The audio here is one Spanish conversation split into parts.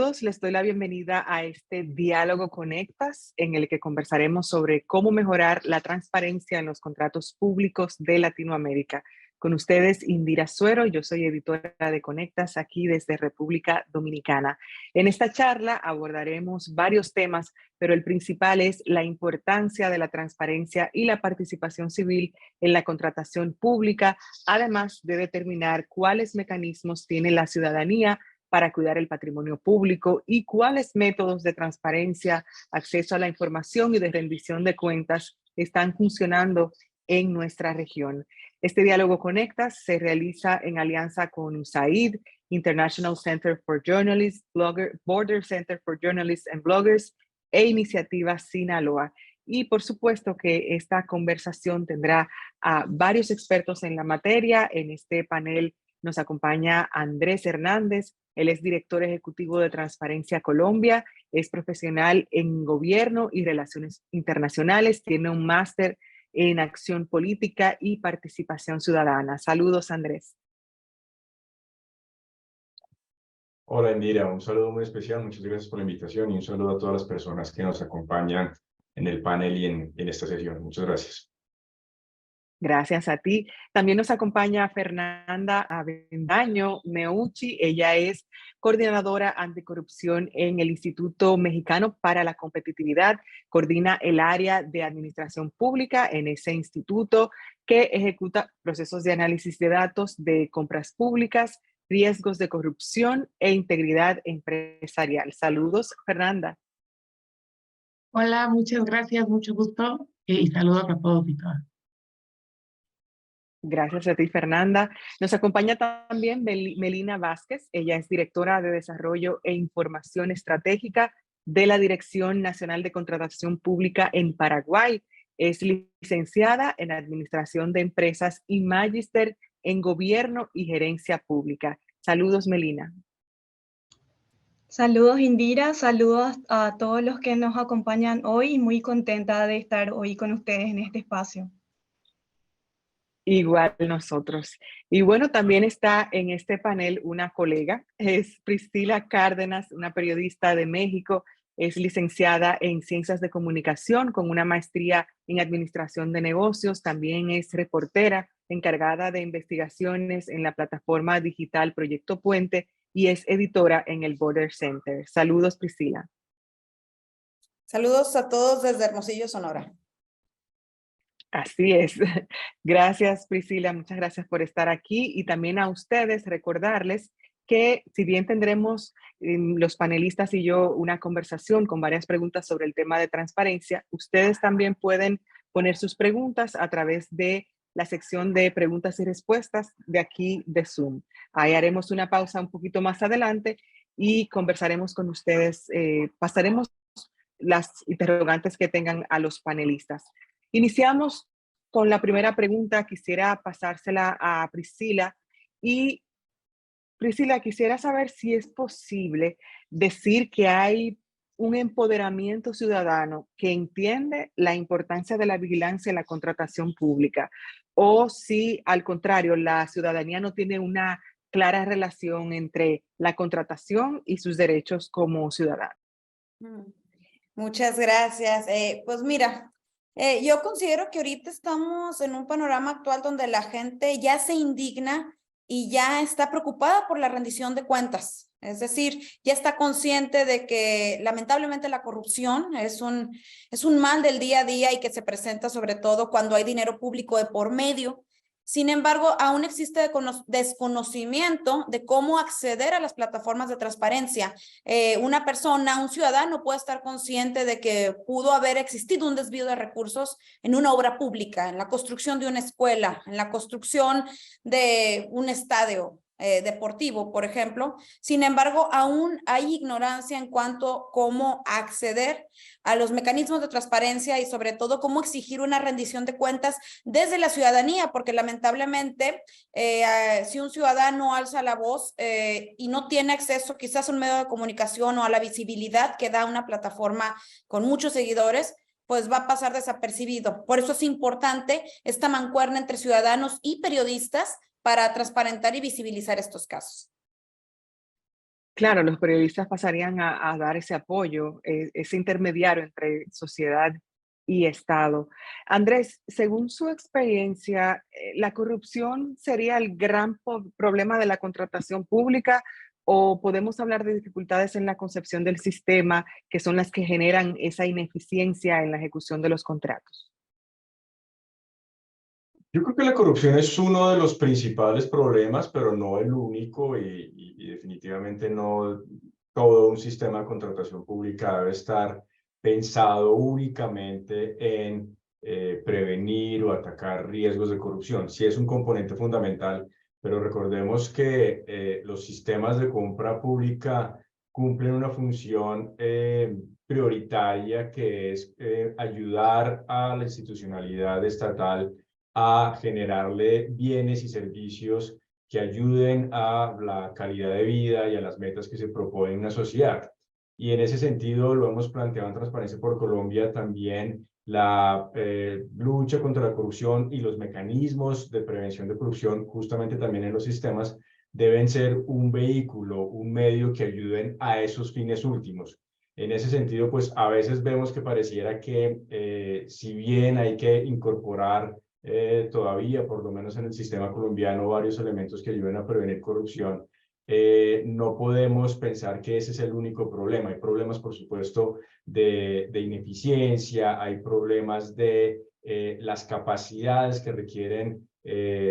Saludos, les doy la bienvenida a este Diálogo Conectas, en el que conversaremos sobre cómo mejorar la transparencia en los contratos públicos de Latinoamérica. Con ustedes, Indira Suero, yo soy editora de Conectas aquí desde República Dominicana. En esta charla abordaremos varios temas, pero el principal es la importancia de la transparencia y la participación civil en la contratación pública, además de determinar cuáles mecanismos tiene la ciudadanía para cuidar el patrimonio público y cuáles métodos de transparencia, acceso a la información y de rendición de cuentas están funcionando en nuestra región. Este diálogo Conectas se realiza en alianza con USAID, International Center for Journalists, Border Center for Journalists and Bloggers e Iniciativa Sinaloa. Y por supuesto que esta conversación tendrá a varios expertos en la materia. En este panel nos acompaña Andrés Hernández. Él es director ejecutivo de Transparencia Colombia, es profesional en gobierno y relaciones internacionales, tiene un máster en acción política y participación ciudadana. Saludos, Andrés. Hola, Indira, un saludo muy especial, muchas gracias por la invitación y un saludo a todas las personas que nos acompañan en el panel y en esta sesión. Muchas gracias. Gracias a ti. También nos acompaña Fernanda Avendaño Meucci. Ella es coordinadora anticorrupción en el Instituto Mexicano para la Competitividad. Coordina el área de administración pública en ese instituto que ejecuta procesos de análisis de datos de compras públicas, riesgos de corrupción e integridad empresarial. Saludos, Fernanda. Hola, muchas gracias, mucho gusto y saludos a todos y todas. Gracias a ti, Fernanda. Nos acompaña también Melina Vázquez. Ella es directora de Desarrollo e Información Estratégica de la Dirección Nacional de Contratación Pública en Paraguay. Es licenciada en Administración de Empresas y magíster en Gobierno y Gerencia Pública. Saludos, Melina. Saludos, Indira. Saludos a todos los que nos acompañan hoy y muy contenta de estar hoy con ustedes en este espacio. Igual nosotros. Y bueno, también está en este panel una colega, es Priscila Cárdenas, una periodista de México, es licenciada en Ciencias de Comunicación con una maestría en Administración de Negocios, también es reportera encargada de investigaciones en la plataforma digital Proyecto Puente y es editora en el Border Center. Saludos, Priscila. Saludos a todos desde Hermosillo, Sonora. Así es. Gracias, Priscila. Muchas gracias por estar aquí y también a ustedes recordarles que si bien tendremos los panelistas y yo una conversación con varias preguntas sobre el tema de transparencia, ustedes también pueden poner sus preguntas a través de la sección de preguntas y respuestas de aquí de Zoom. Ahí haremos una pausa un poquito más adelante y conversaremos con ustedes, pasaremos las interrogantes que tengan a los panelistas. Iniciamos con la primera pregunta, quisiera pasársela a Priscila. Y Priscila, quisiera saber si es posible decir que hay un empoderamiento ciudadano que entiende la importancia de la vigilancia en la contratación pública, o si al contrario, la ciudadanía no tiene una clara relación entre la contratación y sus derechos como ciudadanos. Muchas gracias. Pues mira, yo considero que ahorita estamos en un panorama actual donde la gente ya se indigna y ya está preocupada por la rendición de cuentas. Es decir, ya está consciente de que lamentablemente la corrupción es un mal del día a día y que se presenta sobre todo cuando hay dinero público de por medio. Sin embargo, aún existe desconocimiento de cómo acceder a las plataformas de transparencia. Una persona, un ciudadano puede estar consciente de que pudo haber existido un desvío de recursos en una obra pública, en la construcción de una escuela, en la construcción de un estadio deportivo, por ejemplo. Sin embargo, aún hay ignorancia en cuanto a cómo acceder a los mecanismos de transparencia y sobre todo cómo exigir una rendición de cuentas desde la ciudadanía, porque lamentablemente si un ciudadano alza la voz y no tiene acceso quizás a un medio de comunicación o a la visibilidad que da una plataforma con muchos seguidores, pues va a pasar desapercibido. Por eso es importante esta mancuerna entre ciudadanos y periodistas para transparentar y visibilizar estos casos. Claro, los periodistas pasarían a dar ese apoyo, ese intermediario entre sociedad y Estado. Andrés, según su experiencia, ¿la corrupción sería el gran problema de la contratación pública o podemos hablar de dificultades en la concepción del sistema que son las que generan esa ineficiencia en la ejecución de los contratos? Yo creo que la corrupción es uno de los principales problemas, pero no el único y definitivamente no todo un sistema de contratación pública debe estar pensado únicamente en prevenir o atacar riesgos de corrupción. Sí es un componente fundamental, pero recordemos que los sistemas de compra pública cumplen una función prioritaria que es ayudar a la institucionalidad estatal a generarle bienes y servicios que ayuden a la calidad de vida y a las metas que se proponen en una sociedad. Y en ese sentido lo hemos planteado en Transparencia por Colombia también la lucha contra la corrupción y los mecanismos de prevención de corrupción justamente también en los sistemas deben ser un vehículo, un medio que ayuden a esos fines últimos. En ese sentido, pues a veces vemos que pareciera que si bien hay que incorporar todavía, por lo menos en el sistema colombiano, varios elementos que ayuden a prevenir corrupción. No podemos pensar que ese es el único problema. Hay problemas, por supuesto, de ineficiencia, hay problemas de las capacidades que requieren,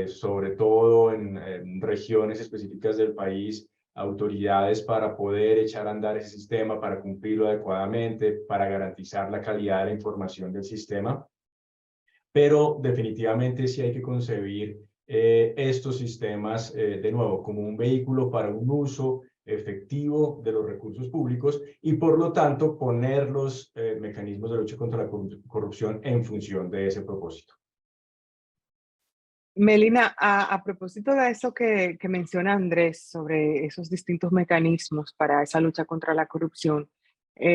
sobre todo en regiones específicas del país, autoridades para poder echar a andar ese sistema, para cumplirlo adecuadamente, para garantizar la calidad de la información del sistema. Pero definitivamente sí hay que concebir estos sistemas, de nuevo, como un vehículo para un uso efectivo de los recursos públicos y por lo tanto poner los mecanismos de lucha contra la corrupción en función de ese propósito. Melina, a propósito de eso que menciona Andrés sobre esos distintos mecanismos para esa lucha contra la corrupción,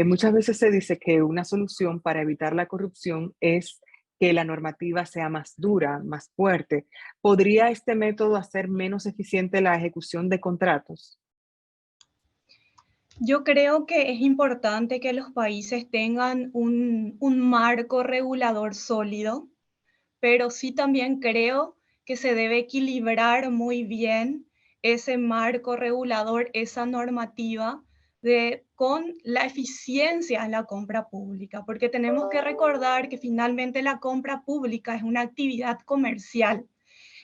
muchas veces se dice que una solución para evitar la corrupción es que la normativa sea más dura, más fuerte. ¿Podría este método hacer menos eficiente la ejecución de contratos? Yo creo que es importante que los países tengan un marco regulador sólido, pero sí también creo que se debe equilibrar muy bien ese marco regulador, esa normativa con la eficiencia en la compra pública, porque tenemos que recordar que finalmente la compra pública es una actividad comercial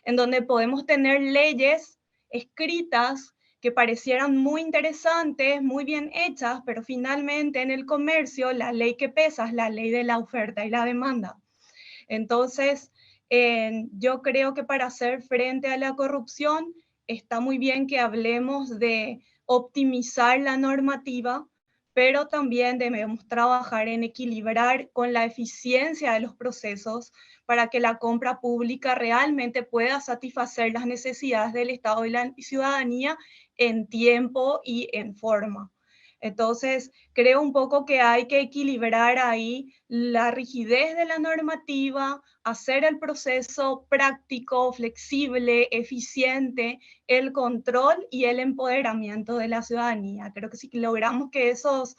en donde podemos tener leyes escritas que parecieran muy interesantes, muy bien hechas, pero finalmente en el comercio la ley que pesa es la ley de la oferta y la demanda. Entonces, yo creo que para hacer frente a la corrupción está muy bien que hablemos de optimizar la normativa, pero también debemos trabajar en equilibrar con la eficiencia de los procesos para que la compra pública realmente pueda satisfacer las necesidades del Estado y la ciudadanía en tiempo y en forma. Entonces, creo un poco que hay que equilibrar ahí la rigidez de la normativa, hacer el proceso práctico, flexible, eficiente, el control y el empoderamiento de la ciudadanía. Creo que si logramos que esas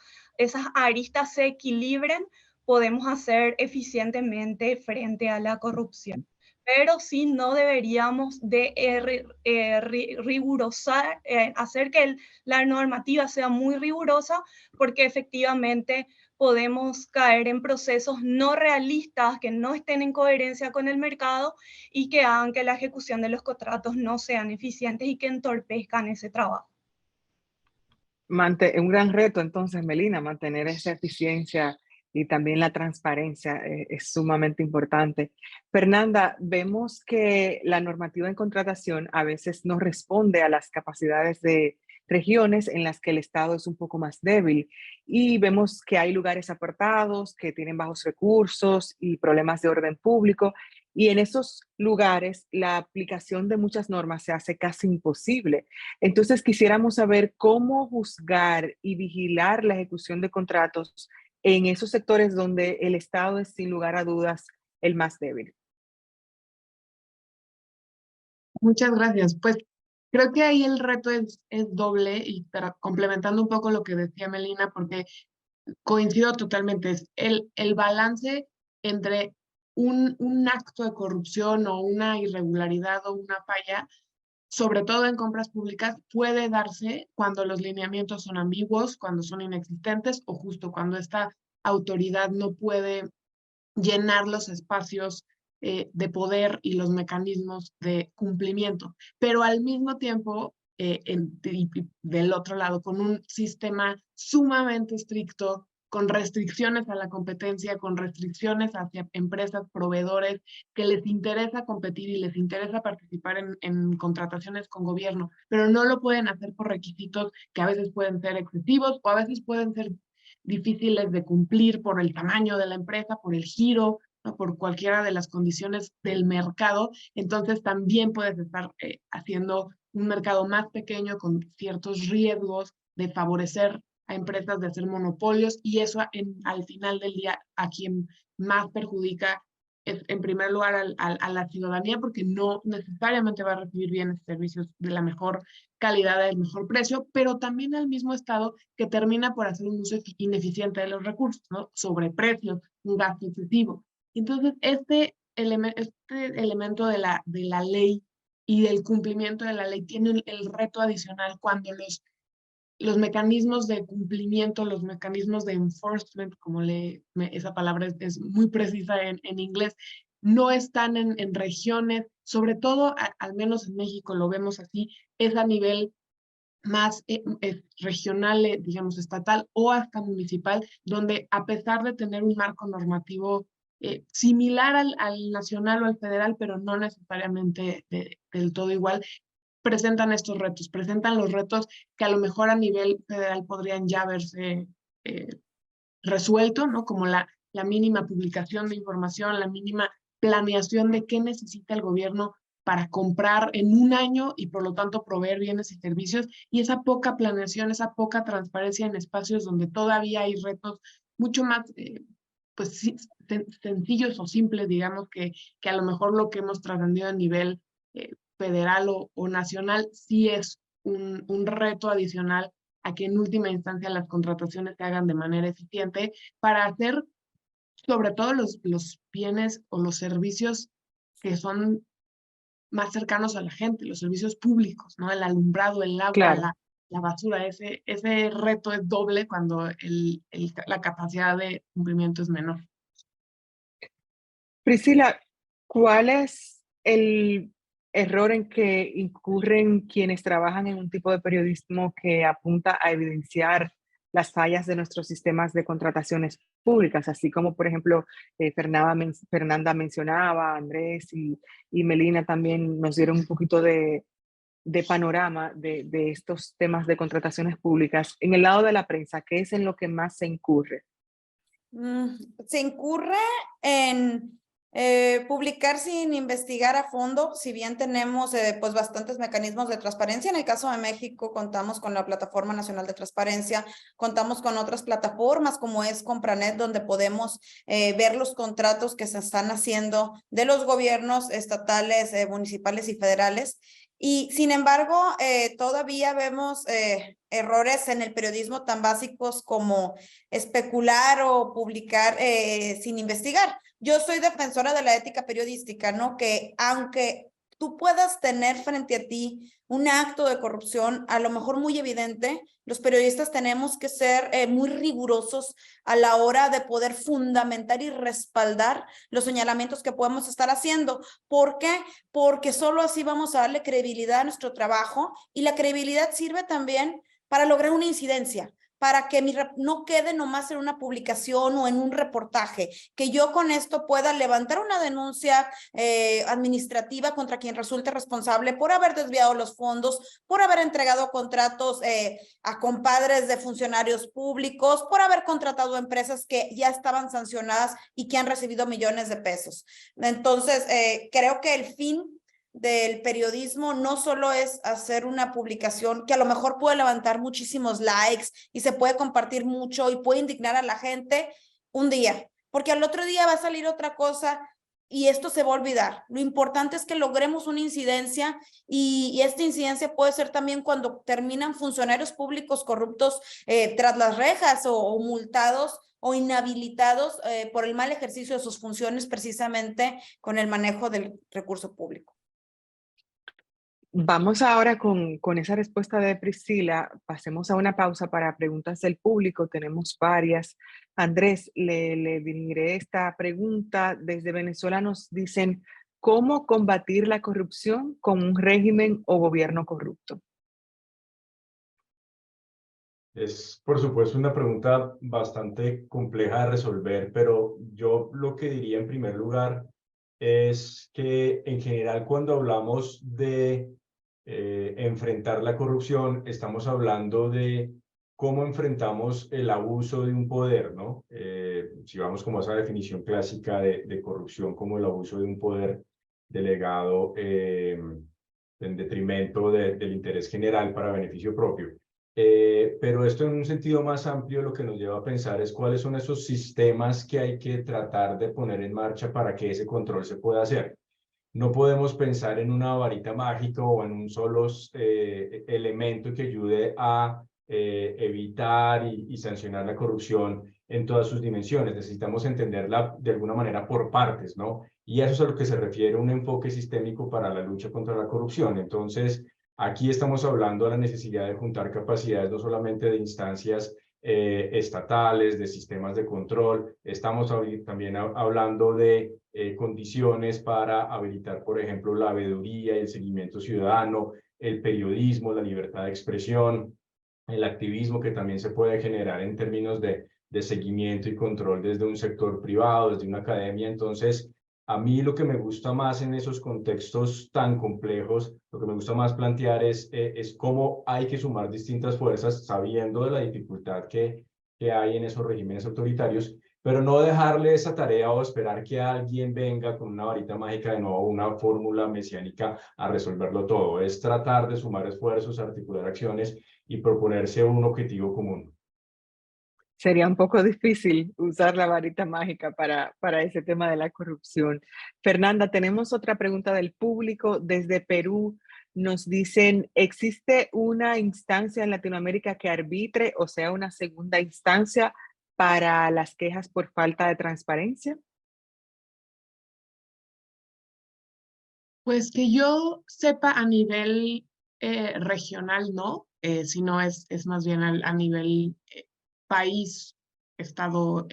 aristas se equilibren, podemos hacer eficientemente frente a la corrupción. Pero sí no deberíamos de rigurosar, hacer que la normativa sea muy rigurosa, porque efectivamente podemos caer en procesos no realistas que no estén en coherencia con el mercado y que hagan que la ejecución de los contratos no sean eficientes y que entorpezcan ese trabajo. Un gran reto entonces, Melina, mantener esa eficiencia y también la transparencia es sumamente importante. Fernanda, vemos que la normativa en contratación a veces no responde a las capacidades de regiones en las que el Estado es un poco más débil y vemos que hay lugares apartados que tienen bajos recursos y problemas de orden público y en esos lugares la aplicación de muchas normas se hace casi imposible. Entonces quisiéramos saber cómo juzgar y vigilar la ejecución de contratos en esos sectores donde el Estado es sin lugar a dudas el más débil. Muchas gracias. Pues Creo que ahí el reto es doble y complementando un poco lo que decía Melina, porque coincido totalmente, es el balance entre un acto de corrupción o una irregularidad o una falla, sobre todo en compras públicas, puede darse cuando los lineamientos son ambiguos, cuando son inexistentes o justo cuando esta autoridad no puede llenar los espacios de poder y los mecanismos de cumplimiento. Pero al mismo tiempo, del otro lado, con un sistema sumamente estricto, con restricciones a la competencia, con restricciones hacia empresas, proveedores, que les interesa competir y les interesa participar en contrataciones con gobierno, pero no lo pueden hacer por requisitos que a veces pueden ser excesivos o a veces pueden ser difíciles de cumplir por el tamaño de la empresa, por el giro, ¿no? Por cualquiera de las condiciones del mercado. Entonces también puedes estar haciendo un mercado más pequeño con ciertos riesgos de favorecer a empresas, de hacer monopolios, y eso al final del día a quien más perjudica es en primer lugar a la ciudadanía, porque no necesariamente va a recibir bienes y servicios de la mejor calidad, del mejor precio, pero también al mismo Estado que termina por hacer un uso ineficiente de los recursos, ¿no? Sobreprecios, un gasto excesivo. Entonces, este elemento de la ley y del cumplimiento de la ley tiene el reto adicional cuando los mecanismos de cumplimiento, los mecanismos de enforcement, como esa palabra es muy precisa en inglés, no están en regiones, sobre todo, al menos en México lo vemos así, es a nivel más regional, digamos, estatal o hasta municipal, donde a pesar de tener un marco normativo similar al nacional o al federal, pero no necesariamente del todo igual, presentan estos retos, presentan los retos que a lo mejor a nivel federal podrían ya haberse resuelto, ¿no? Como la mínima publicación de información, la mínima planeación de qué necesita el gobierno para comprar en un año y por lo tanto proveer bienes y servicios, y esa poca planeación, esa poca transparencia en espacios donde todavía hay retos mucho más pues, sencillos o simples, digamos, que a lo mejor lo que hemos trascendido a nivel federal o nacional sí es un reto adicional a que en última instancia las contrataciones se hagan de manera eficiente para hacer sobre todo los bienes o los servicios que son más cercanos a la gente, los servicios públicos, ¿no? El alumbrado, el agua, Claro. la basura. Ese reto es doble cuando la capacidad de cumplimiento es menor. Priscila, ¿cuál es el error en que incurren quienes trabajan en un tipo de periodismo que apunta a evidenciar las fallas de nuestros sistemas de contrataciones públicas? Así como, por ejemplo, Fernanda mencionaba, Andrés y Melina también nos dieron un poquito de panorama de estos temas de contrataciones públicas. En el lado de la prensa, ¿qué es en lo que más se incurre? Se incurre en publicar sin investigar a fondo, si bien tenemos pues bastantes mecanismos de transparencia. En el caso de México contamos con la Plataforma Nacional de Transparencia, contamos con otras plataformas como es Compranet, donde podemos ver los contratos que se están haciendo de los gobiernos estatales, municipales y federales. Y sin embargo, todavía vemos errores en el periodismo tan básicos como especular o publicar sin investigar. Yo soy defensora de la ética periodística, ¿no? Que aunque tú puedas tener frente a ti un acto de corrupción, a lo mejor muy evidente, los periodistas tenemos que ser muy rigurosos a la hora de poder fundamentar y respaldar los señalamientos que podemos estar haciendo. ¿Por qué? Porque solo así vamos a darle credibilidad a nuestro trabajo, y la credibilidad sirve también para lograr una incidencia, para que no quede nomás en una publicación o en un reportaje, que yo con esto pueda levantar una denuncia administrativa contra quien resulte responsable por haber desviado los fondos, por haber entregado contratos a compadres de funcionarios públicos, por haber contratado empresas que ya estaban sancionadas y que han recibido millones de pesos. Entonces, creo que el fin del periodismo no solo es hacer una publicación que a lo mejor puede levantar muchísimos likes y se puede compartir mucho y puede indignar a la gente un día, porque al otro día va a salir otra cosa y esto se va a olvidar. Lo importante es que logremos una incidencia y esta incidencia puede ser también cuando terminan funcionarios públicos corruptos tras las rejas o multados o inhabilitados por el mal ejercicio de sus funciones precisamente con el manejo del recurso público. Vamos ahora con esa respuesta de Priscila. Pasemos a una pausa para preguntas del público. Tenemos varias. Andrés, le dirigiré esta pregunta. Desde Venezuela nos dicen, ¿cómo combatir la corrupción con un régimen o gobierno corrupto? Es, por supuesto, una pregunta bastante compleja de resolver, pero yo lo que diría en primer lugar es que en general cuando hablamos de enfrentar la corrupción, estamos hablando de cómo enfrentamos el abuso de un poder, ¿no? Si vamos como a esa definición clásica de corrupción como el abuso de un poder delegado en detrimento del interés general para beneficio propio. Pero esto en un sentido más amplio lo que nos lleva a pensar es cuáles son esos sistemas que hay que tratar de poner en marcha para que ese control se pueda hacer. No podemos pensar en una varita mágica o en un solo elemento que ayude a evitar y sancionar la corrupción en todas sus dimensiones. Necesitamos entenderla de alguna manera por partes, ¿no? Y eso es a lo que se refiere un enfoque sistémico para la lucha contra la corrupción. Entonces, aquí estamos hablando de la necesidad de juntar capacidades no solamente de instancias estatales, de sistemas de control, estamos también hablando de condiciones para habilitar, por ejemplo, la veeduría y el seguimiento ciudadano, el periodismo, la libertad de expresión, el activismo que también se puede generar en términos de seguimiento y control desde un sector privado, desde una academia. Entonces, a mí lo que me gusta más en esos contextos tan complejos, lo que me gusta más plantear es cómo hay que sumar distintas fuerzas sabiendo de la dificultad que hay en esos regímenes autoritarios, pero no dejarle esa tarea o esperar que alguien venga con una varita mágica de nuevo, una fórmula mesiánica a resolverlo todo. Es tratar de sumar esfuerzos, articular acciones y proponerse un objetivo común. Sería un poco difícil usar la varita mágica para ese tema de la corrupción. Fernanda, tenemos otra pregunta del público. Desde Perú nos dicen, ¿existe una instancia en Latinoamérica que arbitre, o sea, una segunda instancia para las quejas por falta de transparencia? Pues que yo sepa a nivel regional, no, sino es más bien a nivel país, estado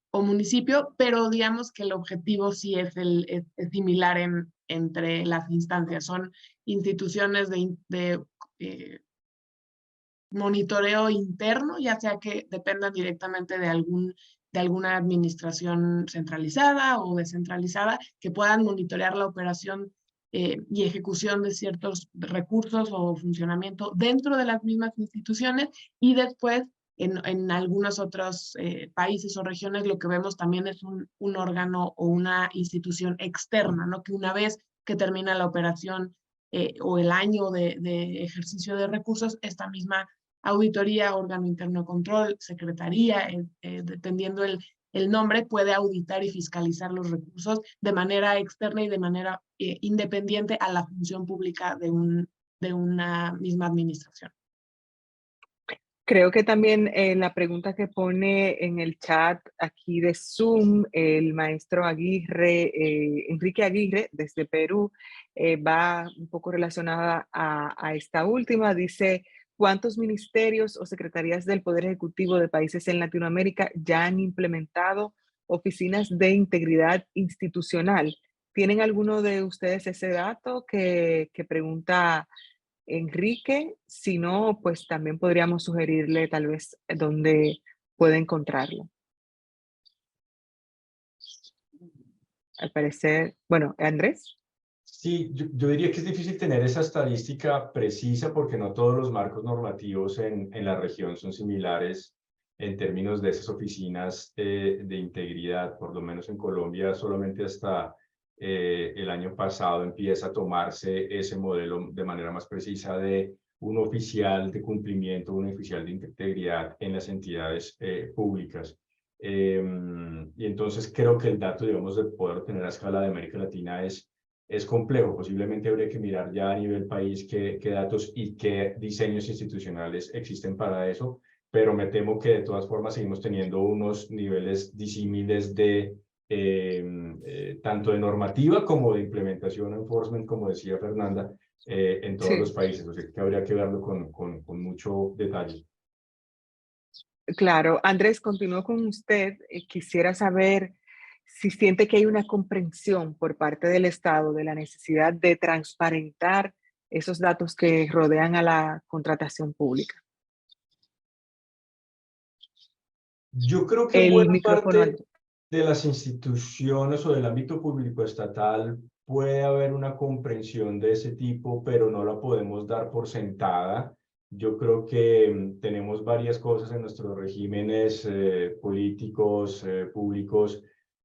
o municipio, pero digamos que el objetivo sí es similar entre las instancias. Son instituciones de monitoreo interno, ya sea que dependan directamente de alguna administración centralizada o descentralizada, que puedan monitorear la operación y ejecución de ciertos recursos o funcionamiento dentro de las mismas instituciones, y después en algunos otros países o regiones lo que vemos también es un órgano o una institución externa, ¿no? Que una vez que termina la operación o el año de ejercicio de recursos, esta misma auditoría, órgano interno de control, secretaría, dependiendo el nombre, puede auditar y fiscalizar los recursos de manera externa y de manera independiente a la función pública de una misma administración. Creo que también la pregunta que pone en el chat aquí de Zoom el maestro Aguirre, Enrique Aguirre, desde Perú, va un poco relacionada a esta última. Dice, ¿cuántos ministerios o secretarías del Poder Ejecutivo de países en Latinoamérica ya han implementado oficinas de integridad institucional? ¿Tienen alguno de ustedes ese dato que pregunta Enrique? Si no, pues también podríamos sugerirle tal vez dónde puede encontrarlo. Al parecer, bueno, Andrés. Sí, yo diría que es difícil tener esa estadística precisa porque no todos los marcos normativos en la región son similares en términos de esas oficinas de integridad. Por lo menos en Colombia solamente hasta el año pasado empieza a tomarse ese modelo de manera más precisa de un oficial de cumplimiento, un oficial de integridad en las entidades públicas. Y entonces creo que el dato, digamos, de poder obtener a escala de América Latina es complejo. Posiblemente habría que mirar ya a nivel país qué datos y qué diseños institucionales existen para eso, pero me temo que de todas formas seguimos teniendo unos niveles disímiles de tanto de normativa como de implementación, enforcement, como decía Fernanda, en todos los Sí, países. O sea que habría que verlo con mucho detalle. claro. Andrés, continúo con usted. Quisiera saber si siente que hay una comprensión por parte del Estado de la necesidad de transparentar esos datos que rodean a la contratación pública. Yo creo que El buena micrófono, parte de las instituciones o del ámbito público estatal puede haber una comprensión de ese tipo, pero no la podemos dar por sentada. Yo creo que tenemos varias cosas en nuestros regímenes políticos, públicos.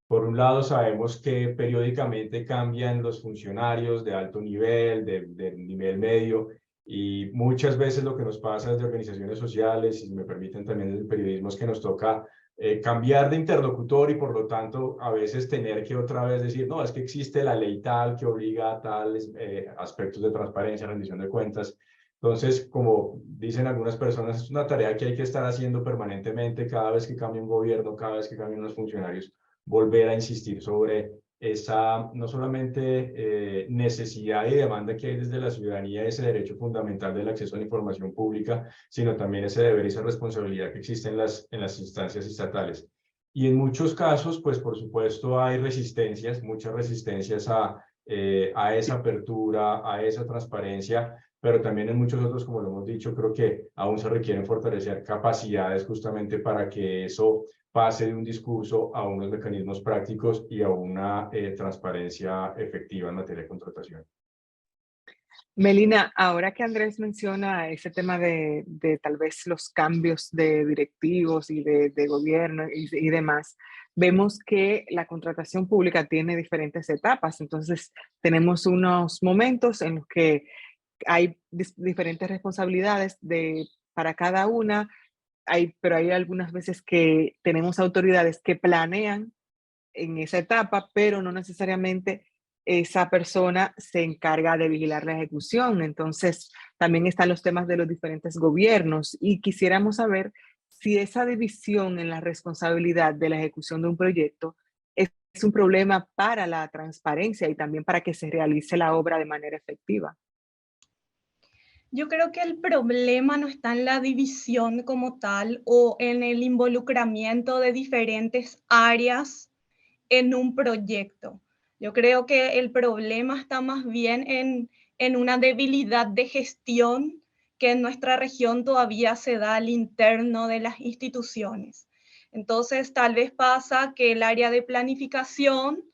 Por un lado, sabemos que periódicamente cambian los funcionarios de alto nivel, de nivel medio, y muchas veces lo que nos pasa desde organizaciones sociales, y si me permiten también desde el periodismo, es que nos toca cambiar de interlocutor y por lo tanto a veces tener que otra vez decir, no, es que existe la ley tal que obliga a tales aspectos de transparencia, rendición de cuentas. Entonces, como dicen algunas personas, es una tarea que hay que estar haciendo permanentemente cada vez que cambia un gobierno, cada vez que cambian unos funcionarios, volver a insistir sobre esa no solamente necesidad y demanda que hay desde la ciudadanía, ese derecho fundamental del acceso a la información pública, sino también ese deber y esa responsabilidad que existe en las instancias estatales. Y en muchos casos, pues por supuesto hay resistencias, muchas resistencias a esa apertura, a esa transparencia, pero también en muchos otros, como lo hemos dicho, creo que aún se requieren fortalecer capacidades justamente para que eso pase de un discurso a unos mecanismos prácticos y a una transparencia efectiva en materia de contratación. Melina, ahora que Andrés menciona ese tema de tal vez los cambios de directivos y de gobierno y demás, vemos que la contratación pública tiene diferentes etapas. Entonces, tenemos unos momentos en los que hay diferentes responsabilidades para cada una, pero hay algunas veces que tenemos autoridades que planean en esa etapa, pero no necesariamente esa persona se encarga de vigilar la ejecución. Entonces, también están los temas de los diferentes gobiernos y quisiéramos saber si esa división en la responsabilidad de la ejecución de un proyecto es un problema para la transparencia y también para que se realice la obra de manera efectiva. Yo creo que el problema no está en la división como tal o en el involucramiento de diferentes áreas en un proyecto. Yo creo que el problema está más bien en una debilidad de gestión que en nuestra región todavía se da al interno de las instituciones. Entonces, tal vez pasa que el área de planificación,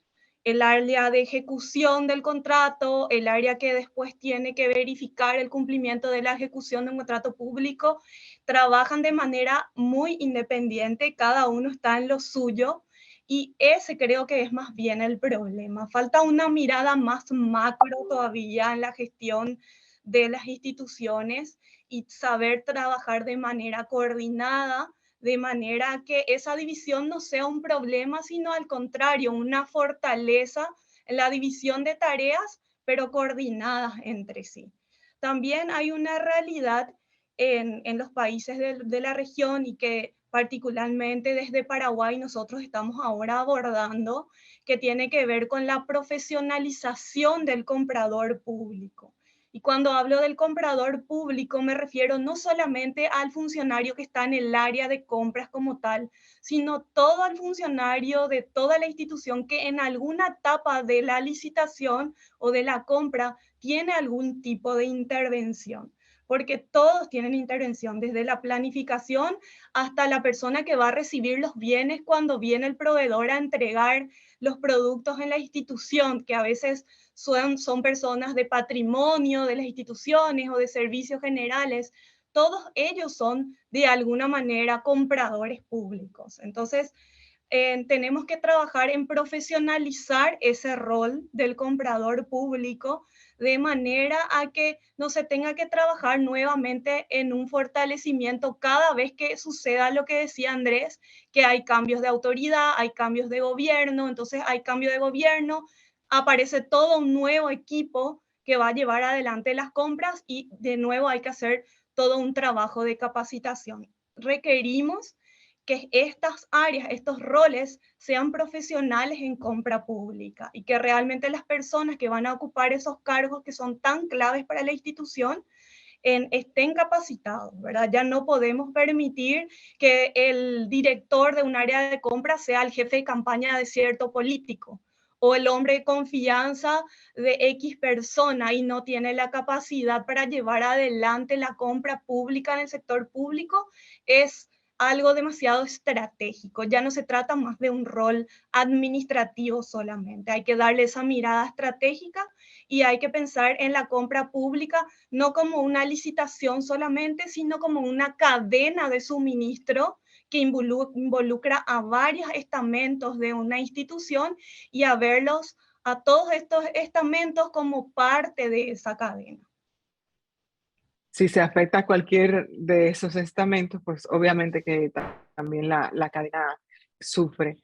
el área de ejecución del contrato, el área que después tiene que verificar el cumplimiento de la ejecución de un contrato público, trabajan de manera muy independiente, cada uno está en lo suyo, y ese creo que es más bien el problema. Falta una mirada más macro todavía en la gestión de las instituciones y saber trabajar de manera coordinada, de manera que esa división no sea un problema, sino al contrario, una fortaleza en la división de tareas, pero coordinadas entre sí. También hay una realidad en los países de la región y que particularmente desde Paraguay nosotros estamos ahora abordando, que tiene que ver con la profesionalización del comprador público. Y cuando hablo del comprador público me refiero no solamente al funcionario que está en el área de compras como tal, sino todo el funcionario de toda la institución que en alguna etapa de la licitación o de la compra tiene algún tipo de intervención, porque todos tienen intervención, desde la planificación hasta la persona que va a recibir los bienes cuando viene el proveedor a entregar los productos en la institución, que a veces son personas de patrimonio de las instituciones o de servicios generales. Todos ellos son de alguna manera compradores públicos. Entonces, tenemos que trabajar en profesionalizar ese rol del comprador público de manera a que no se tenga que trabajar nuevamente en un fortalecimiento cada vez que suceda lo que decía Andrés, que hay cambios de autoridad, hay cambios de gobierno, entonces hay cambio de gobierno, aparece todo un nuevo equipo que va a llevar adelante las compras y de nuevo hay que hacer todo un trabajo de capacitación. Requerimos que estas áreas, estos roles sean profesionales en compra pública y que realmente las personas que van a ocupar esos cargos que son tan claves para la institución estén capacitados, ¿verdad? Ya no podemos permitir que el director de un área de compra sea el jefe de campaña de cierto político o el hombre de confianza de X persona y no tiene la capacidad para llevar adelante la compra pública en el sector público. Es algo demasiado estratégico. Ya no se trata más de un rol administrativo solamente. Hay que darle esa mirada estratégica y hay que pensar en la compra pública no como una licitación solamente, sino como una cadena de suministro que involucra a varios estamentos de una institución y a verlos a todos estos estamentos como parte de esa cadena. Si se afecta a cualquier de esos estamentos, pues obviamente que también la cadena sufre.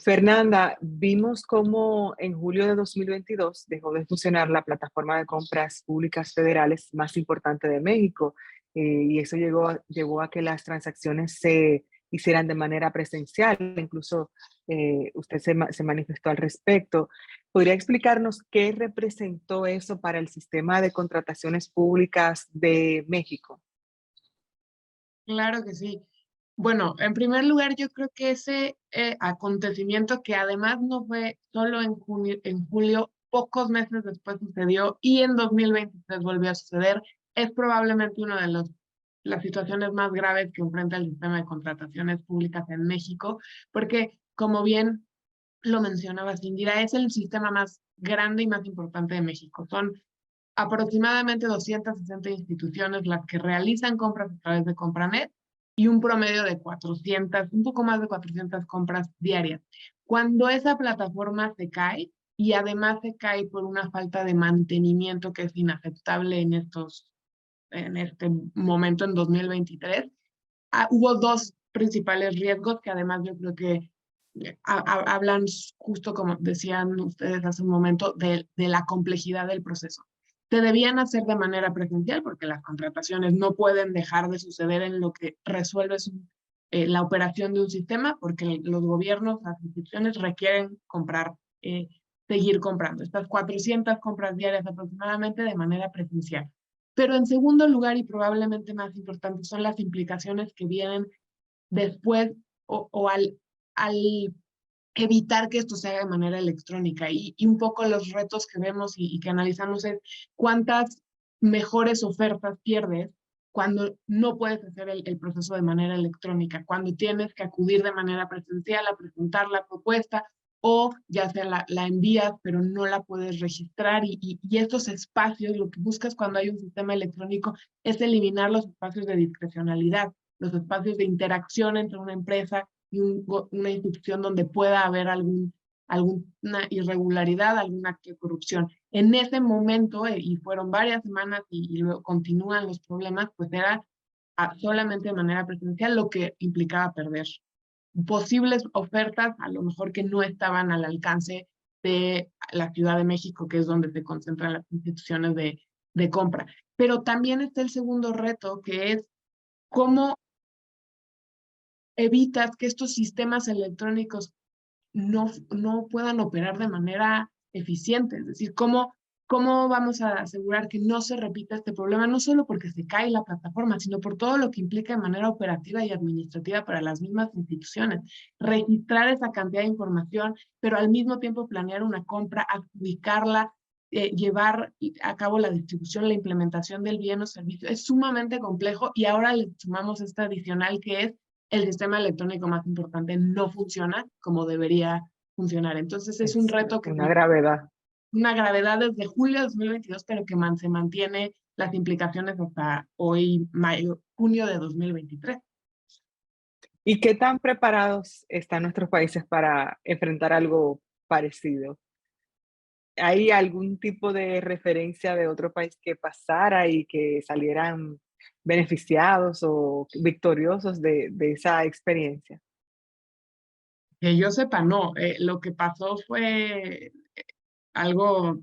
Fernanda, vimos cómo en julio de 2022 dejó de funcionar la plataforma de compras públicas federales más importante de México, y eso llevó a que las transacciones se hicieran de manera presencial. Incluso usted se manifestó al respecto. ¿Podría explicarnos qué representó eso para el sistema de contrataciones públicas de México? Claro que sí. Bueno, en primer lugar, yo creo que ese acontecimiento, que además no fue solo en julio, pocos meses después sucedió y en 2023 volvió a suceder, es probablemente una de las situaciones más graves que enfrenta el sistema de contrataciones públicas en México, porque como bien lo mencionaba Indira, es el sistema más grande y más importante de México. Son aproximadamente 260 instituciones las que realizan compras a través de Compranet y un promedio de 400, un poco más de 400 compras diarias. Cuando esa plataforma se cae, y además se cae por una falta de mantenimiento que es inaceptable en este momento, en 2023, hubo dos principales riesgos que además yo creo que hablan, justo como decían ustedes hace un momento, de la complejidad del proceso. Se debían hacer de manera presencial porque las contrataciones no pueden dejar de suceder en lo que resuelve la operación de un sistema, porque los gobiernos, las instituciones requieren comprar, seguir comprando. Estas 400 compras diarias aproximadamente de manera presencial. Pero en segundo lugar, y probablemente más importante, son las implicaciones que vienen después o al evitar que esto se haga de manera electrónica. Y un poco los retos que vemos y que analizamos es cuántas mejores ofertas pierdes cuando no puedes hacer el proceso de manera electrónica, cuando tienes que acudir de manera presencial a presentar la propuesta o ya sea la envías pero no la puedes registrar y estos espacios, lo que buscas cuando hay un sistema electrónico es eliminar los espacios de discrecionalidad, los espacios de interacción entre una empresa y una institución donde pueda haber alguna irregularidad, algún acto de corrupción. En ese momento, y fueron varias semanas y luego continúan los problemas, pues era solamente de manera presencial, lo que implicaba perder posibles ofertas, a lo mejor que no estaban al alcance de la Ciudad de México, que es donde se concentran las instituciones de compra. Pero también está el segundo reto, que es cómo evitas que estos sistemas electrónicos no puedan operar de manera eficiente. Es decir, ¿cómo vamos a asegurar que no se repita este problema? No solo porque se cae la plataforma, sino por todo lo que implica de manera operativa y administrativa para las mismas instituciones. Registrar esa cantidad de información, pero al mismo tiempo planear una compra, adjudicarla, llevar a cabo la distribución, la implementación del bien o servicio. Es sumamente complejo y ahora le sumamos esta adicional que es el sistema electrónico más importante no funciona como debería funcionar. Entonces es un reto que... Una gravedad. Una gravedad desde julio de 2022, pero que se mantiene las implicaciones hasta hoy, junio de 2023. ¿Y qué tan preparados están nuestros países para enfrentar algo parecido? ¿Hay algún tipo de referencia de otro país que pasara y que salieran beneficiados o victoriosos de esa experiencia? Que yo sepa, no. Lo que pasó fue algo,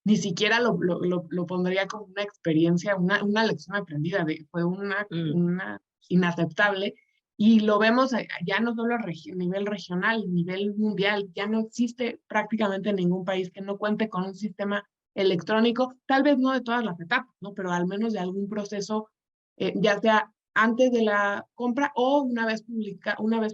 ni siquiera lo pondría como una experiencia, una lección aprendida, fue Mm, una inaceptable. Y lo vemos ya no solo a nivel regional, nivel mundial, ya no existe prácticamente ningún país que no cuente con un sistema electrónico, tal vez no de todas las etapas, ¿no? Pero al menos de algún proceso, ya sea antes de la compra o una vez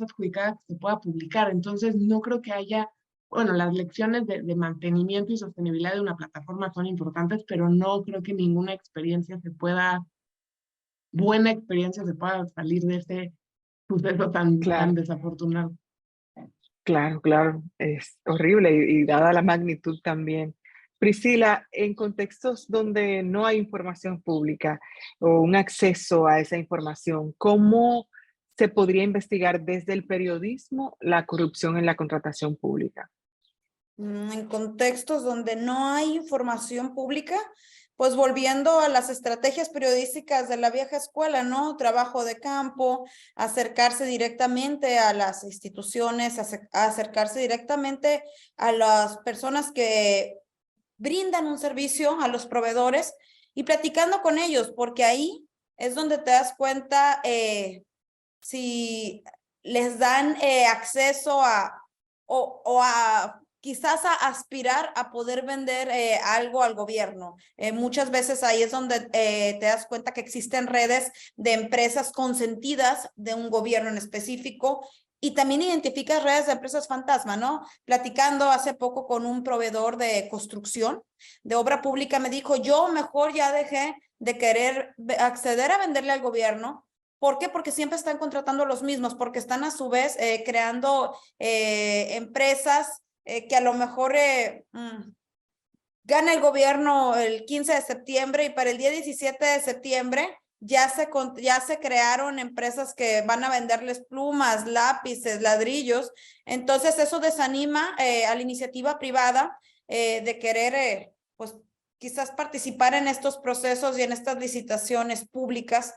adjudicada que se pueda publicar. Entonces, no creo que haya, bueno, las lecciones de mantenimiento y sostenibilidad de una plataforma son importantes, pero no creo que ninguna buena experiencia se pueda salir de ese suceso tan claro, desafortunado. claro, claro. Es horrible y dada la magnitud también. Priscila, en contextos donde no hay información pública o un acceso a esa información, ¿cómo se podría investigar desde el periodismo la corrupción en la contratación pública? En contextos donde no hay información pública, pues volviendo a las estrategias periodísticas de la vieja escuela, ¿no? Trabajo de campo, acercarse directamente a las instituciones, acercarse directamente a las personas que brindan un servicio, a los proveedores, y platicando con ellos, porque ahí es donde te das cuenta si les dan acceso a o a quizás a aspirar a poder vender algo al gobierno. Muchas veces ahí es donde te das cuenta que existen redes de empresas consentidas de un gobierno en específico, y también identificas redes de empresas fantasma, ¿no? Platicando hace poco con un proveedor de construcción, de obra pública, me dijo, yo mejor ya dejé de querer acceder a venderle al gobierno. ¿Por qué? Porque siempre están contratando a los mismos, porque están a su vez creando empresas que a lo mejor gana el gobierno el 15 de septiembre y para el día 17 de septiembre ya se crearon empresas que van a venderles plumas, lápices, ladrillos. Entonces eso desanima a la iniciativa privada de querer, pues quizás participar en estos procesos y en estas licitaciones públicas.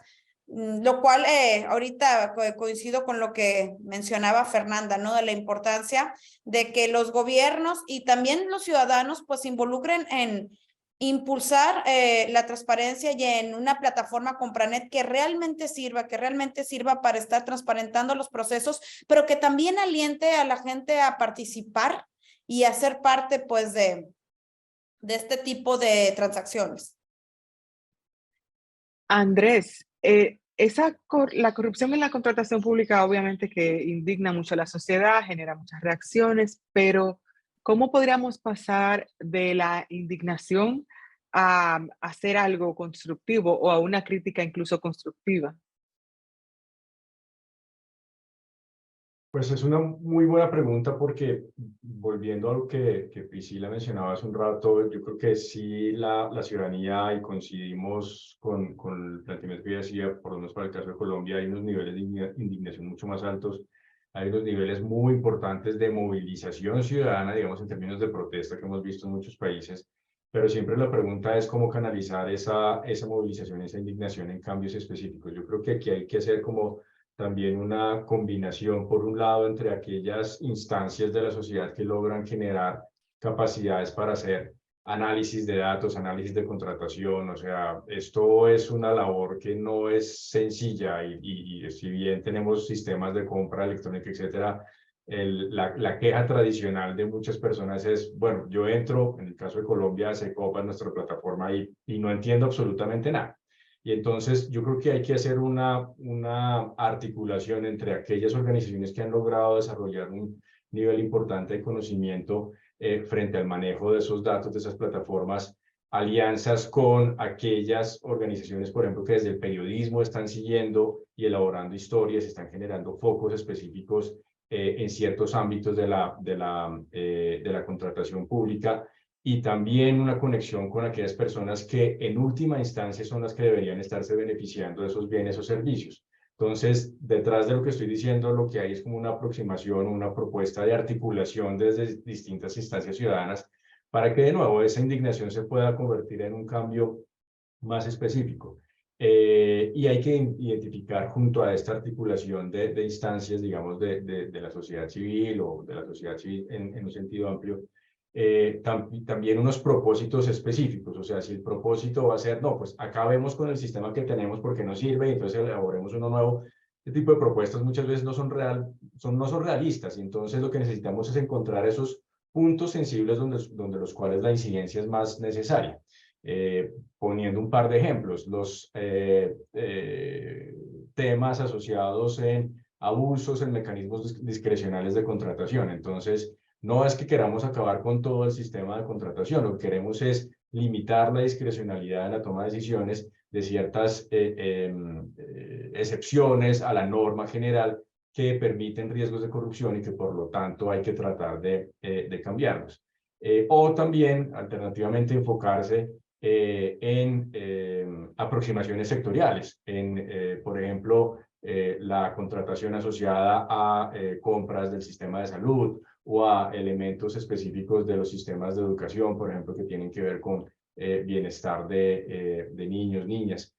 Lo cual ahorita coincido con lo que mencionaba Fernanda, ¿no? De la importancia de que los gobiernos y también los ciudadanos pues se involucren en impulsar la transparencia y en una plataforma Compranet que realmente sirva para estar transparentando los procesos, pero que también aliente a la gente a participar y a ser parte pues de este tipo de transacciones. Andrés, la corrupción en la contratación pública obviamente que indigna mucho a la sociedad, genera muchas reacciones, pero ¿cómo podríamos pasar de la indignación a hacer algo constructivo o a una crítica incluso constructiva? Pues es una muy buena pregunta porque volviendo a lo que Priscila mencionaba hace un rato, yo creo que sí la ciudadanía, y coincidimos con el planteamiento que ella hacía, por lo menos para el caso de Colombia, hay unos niveles de indignación mucho más altos, hay unos niveles muy importantes de movilización ciudadana, digamos en términos de protesta que hemos visto en muchos países, pero siempre la pregunta es cómo canalizar esa movilización, esa indignación en cambios específicos. Yo creo que aquí hay que hacer como también una combinación, por un lado, entre aquellas instancias de la sociedad que logran generar capacidades para hacer análisis de datos, análisis de contratación, o sea, esto es una labor que no es sencilla y si bien tenemos sistemas de compra electrónica, etcétera, la queja tradicional de muchas personas es, bueno, yo entro, en el caso de Colombia, se copa nuestra plataforma y no entiendo absolutamente nada. Y entonces yo creo que hay que hacer una articulación entre aquellas organizaciones que han logrado desarrollar un nivel importante de conocimiento frente al manejo de esos datos, de esas plataformas, alianzas con aquellas organizaciones, por ejemplo, que desde el periodismo están siguiendo y elaborando historias, están generando focos específicos en ciertos ámbitos de la contratación pública, y también una conexión con aquellas personas que en última instancia son las que deberían estarse beneficiando de esos bienes o servicios. Entonces, detrás de lo que estoy diciendo, lo que hay es como una aproximación, una propuesta de articulación desde distintas instancias ciudadanas para que de nuevo esa indignación se pueda convertir en un cambio más específico. Y hay que identificar junto a esta articulación de instancias, digamos, de la sociedad civil o de la sociedad civil en un sentido amplio, también unos propósitos específicos. O sea, si el propósito va a ser, no, pues acabemos con el sistema que tenemos porque no sirve y entonces elaboremos uno nuevo. Este tipo de propuestas muchas veces no son realistas, y entonces lo que necesitamos es encontrar esos puntos sensibles donde los cuales la incidencia es más necesaria. Poniendo un par de ejemplos, los temas asociados en abusos en mecanismos discrecionales de contratación. Entonces, no es que queramos acabar con todo el sistema de contratación, lo que queremos es limitar la discrecionalidad en la toma de decisiones de ciertas excepciones a la norma general que permiten riesgos de corrupción y que por lo tanto hay que tratar de cambiarlos. O también, alternativamente, enfocarse en aproximaciones sectoriales, por ejemplo, la contratación asociada a compras del sistema de salud o a elementos específicos de los sistemas de educación, por ejemplo, que tienen que ver con bienestar de niños, niñas.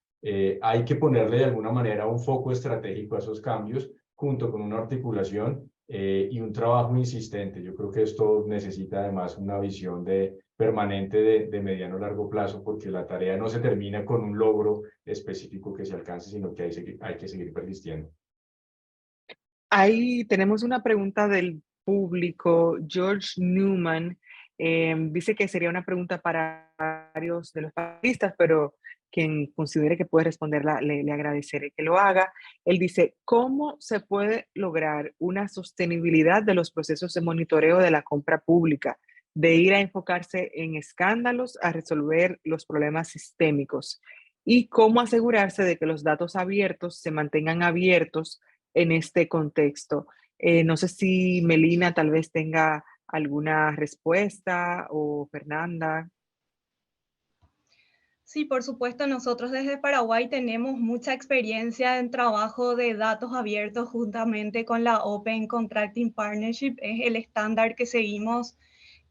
Hay que ponerle de alguna manera un foco estratégico a esos cambios junto con una articulación y un trabajo insistente. Yo creo que esto necesita además una visión permanente de mediano a largo plazo, porque la tarea no se termina con un logro específico que se alcance, sino que hay que seguir persistiendo. Ahí tenemos una pregunta del público. George Newman dice que sería una pregunta para varios de los panelistas, pero quien considere que puede responderla, le agradeceré que lo haga. Él dice, ¿cómo se puede lograr una sostenibilidad de los procesos de monitoreo de la compra pública, de ir a enfocarse en escándalos a resolver los problemas sistémicos? ¿Y cómo asegurarse de que los datos abiertos se mantengan abiertos en este contexto? No sé si Melina tal vez tenga alguna respuesta o Fernanda. Sí, por supuesto, nosotros desde Paraguay tenemos mucha experiencia en trabajo de datos abiertos juntamente con la Open Contracting Partnership. Es el estándar que seguimos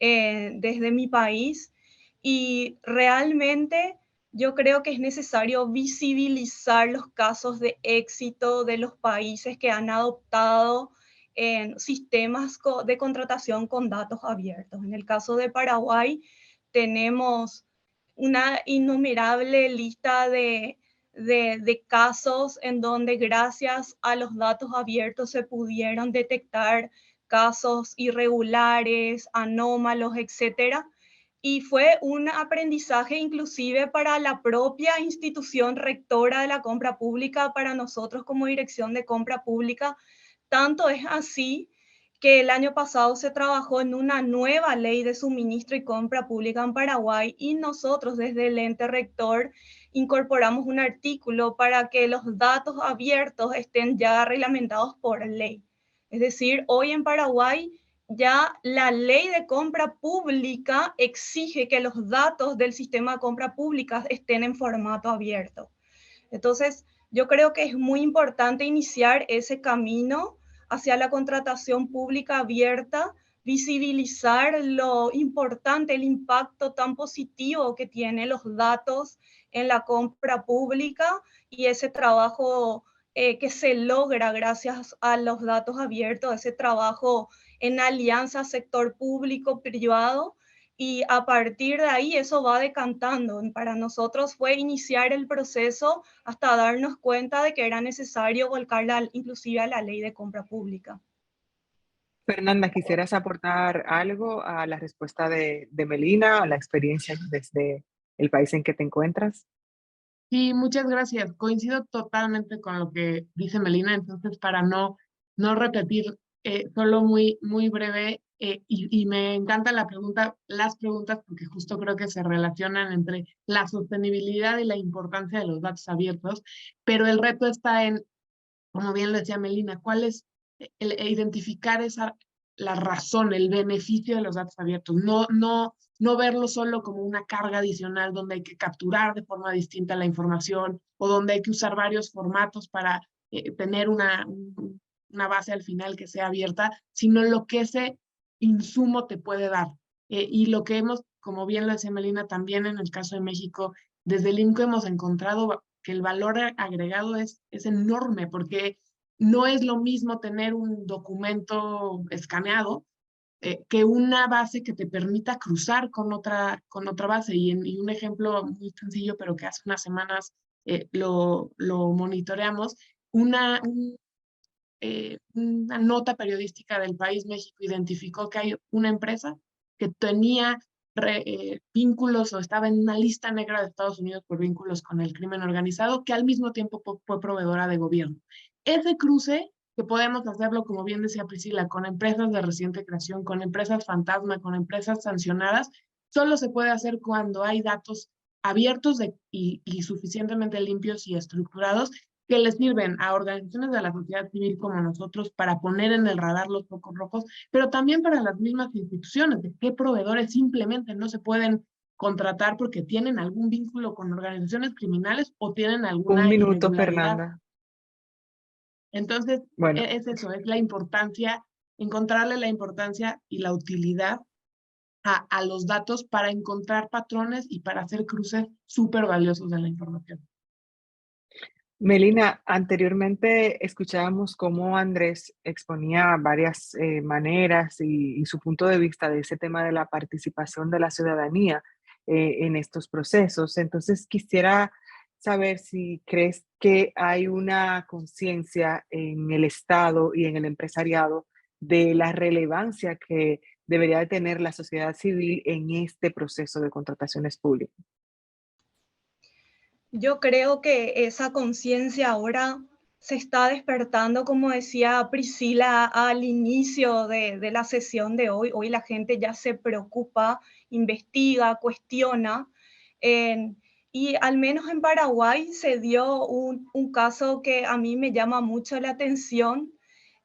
desde mi país, y realmente yo creo que es necesario visibilizar los casos de éxito de los países que han adoptado sistemas de contratación con datos abiertos. En el caso de Paraguay tenemos una innumerable lista de casos en donde gracias a los datos abiertos se pudieron detectar casos irregulares, anómalos, etcétera. Y fue un aprendizaje inclusive para la propia institución rectora de la compra pública, para nosotros como Dirección de Compra Pública. Tanto es así que el año pasado se trabajó en una nueva ley de suministro y compra pública en Paraguay, y nosotros desde el ente rector incorporamos un artículo para que los datos abiertos estén ya reglamentados por ley. Es decir, hoy en Paraguay ya la ley de compra pública exige que los datos del sistema de compra pública estén en formato abierto. Entonces, yo creo que es muy importante iniciar ese camino hacia la contratación pública abierta, visibilizar lo importante, el impacto tan positivo que tienen los datos en la compra pública, y ese trabajo que se logra gracias a los datos abiertos, ese trabajo en alianza sector público-privado. Y a partir de ahí eso va decantando. Para nosotros fue iniciar el proceso hasta darnos cuenta de que era necesario volcarla inclusive a la ley de compra pública. Fernanda, ¿quisieras aportar algo a la respuesta de Melina, a la experiencia desde el país en que te encuentras? Sí, muchas gracias. Coincido totalmente con lo que dice Melina, entonces para no repetir, solo muy breve, y me encanta las preguntas, porque justo creo que se relacionan entre la sostenibilidad y la importancia de los datos abiertos, pero el reto está en, como bien lo decía Melina, cuál es identificar la razón, el beneficio de los datos abiertos, no verlo solo como una carga adicional donde hay que capturar de forma distinta la información o donde hay que usar varios formatos para tener una base al final que sea abierta, sino lo que ese insumo te puede dar. Y lo que hemos, como bien lo decía Melina, también en el caso de México, desde el INCO hemos encontrado que el valor agregado es enorme, porque no es lo mismo tener un documento escaneado que una base que te permita cruzar con otra base. Y un ejemplo muy sencillo, pero que hace unas semanas lo monitoreamos, una nota periodística del País México identificó que hay una empresa que tenía vínculos o estaba en una lista negra de Estados Unidos por vínculos con el crimen organizado, que al mismo tiempo fue proveedora de gobierno. Ese cruce, que podemos hacerlo, como bien decía Priscila, con empresas de reciente creación, con empresas fantasma, con empresas sancionadas, solo se puede hacer cuando hay datos abiertos y suficientemente limpios y estructurados que les sirven a organizaciones de la sociedad civil como nosotros para poner en el radar los focos rojos, pero también para las mismas instituciones, de qué proveedores simplemente no se pueden contratar porque tienen algún vínculo con organizaciones criminales o tienen Un alguna minuto, irregularidad. Fernanda. Entonces, Bueno, es eso, es la importancia, encontrarle la importancia y la utilidad a los datos para encontrar patrones y para hacer cruces súper valiosos de la información. Melina, anteriormente escuchábamos cómo Andrés exponía varias maneras y su punto de vista de ese tema de la participación de la ciudadanía en estos procesos. Entonces, quisiera saber si crees que hay una conciencia en el Estado y en el empresariado de la relevancia que debería de tener la sociedad civil en este proceso de contrataciones públicas. Yo creo que esa conciencia ahora se está despertando, como decía Priscila al inicio de la sesión de hoy. Hoy la gente ya se preocupa, investiga, cuestiona. En- y al menos en Paraguay se dio un caso que a mí me llama mucho la atención,